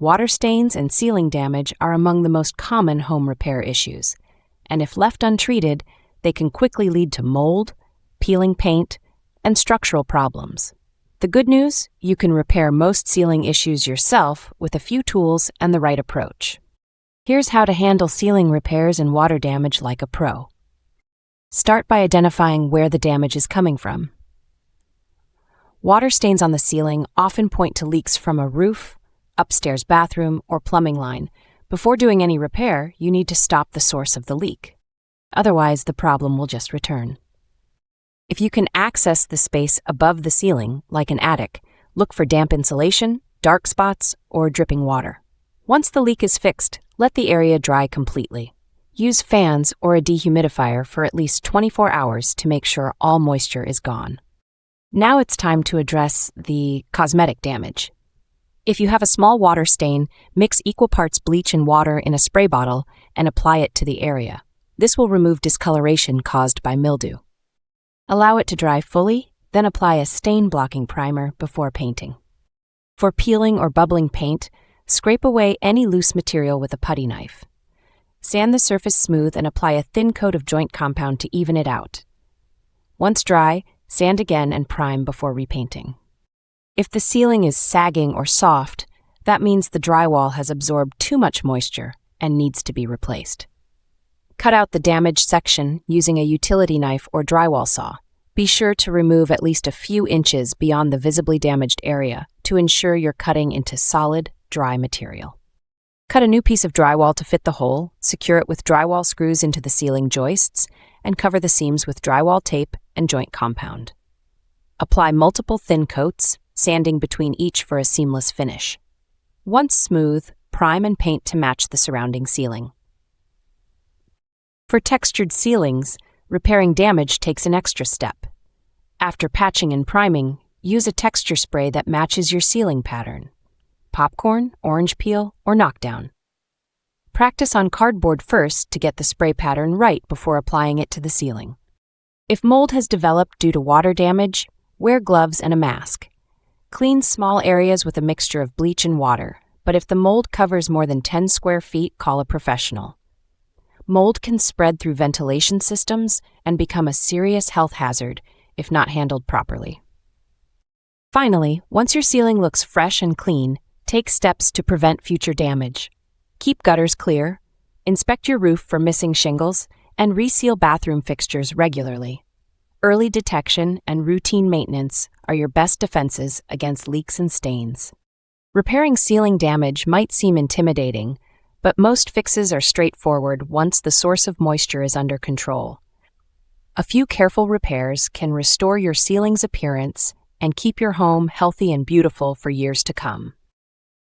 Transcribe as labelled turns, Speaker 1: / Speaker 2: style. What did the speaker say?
Speaker 1: Water stains and ceiling damage are among the most common home repair issues, and if left untreated, they can quickly lead to mold, peeling paint, and structural problems. The good news, you can repair most ceiling issues yourself with a few tools and the right approach. Here's how to handle ceiling repairs and water damage like a pro. Start by identifying where the damage is coming from. Water stains on the ceiling often point to leaks from a roof, upstairs bathroom, or plumbing line. Before doing any repair, you need to stop the source of the leak. Otherwise, the problem will just return. If you can access the space above the ceiling, like an attic, look for damp insulation, dark spots, or dripping water. Once the leak is fixed, let the area dry completely. Use fans or a dehumidifier for at least 24 hours to make sure all moisture is gone. Now it's time to address the cosmetic damage. If you have a small water stain, mix equal parts bleach and water in a spray bottle and apply it to the area. This will remove discoloration caused by mildew. Allow it to dry fully, then apply a stain-blocking primer before painting. For peeling or bubbling paint, scrape away any loose material with a putty knife. Sand the surface smooth and apply a thin coat of joint compound to even it out. Once dry, sand again and prime before repainting. If the ceiling is sagging or soft, that means the drywall has absorbed too much moisture and needs to be replaced. Cut out the damaged section using a utility knife or drywall saw. Be sure to remove at least a few inches beyond the visibly damaged area to ensure you're cutting into solid, dry material. Cut a new piece of drywall to fit the hole, secure it with drywall screws into the ceiling joists, and cover the seams with drywall tape and joint compound. Apply multiple thin coats, sanding between each for a seamless finish. Once smooth, prime and paint to match the surrounding ceiling. For textured ceilings, repairing damage takes an extra step. After patching and priming, use a texture spray that matches your ceiling pattern: popcorn, orange peel, or knockdown. Practice on cardboard first to get the spray pattern right before applying it to the ceiling. If mold has developed due to water damage, wear gloves and a mask. Clean small areas with a mixture of bleach and water, but if the mold covers more than 10 square feet, call a professional. Mold can spread through ventilation systems and become a serious health hazard if not handled properly. Finally, once your ceiling looks fresh and clean, take steps to prevent future damage. Keep gutters clear, inspect your roof for missing shingles, and reseal bathroom fixtures regularly. Early detection and routine maintenance are your best defenses against leaks and stains. Repairing ceiling damage might seem intimidating, but most fixes are straightforward once the source of moisture is under control. A few careful repairs can restore your ceiling's appearance and keep your home healthy and beautiful for years to come.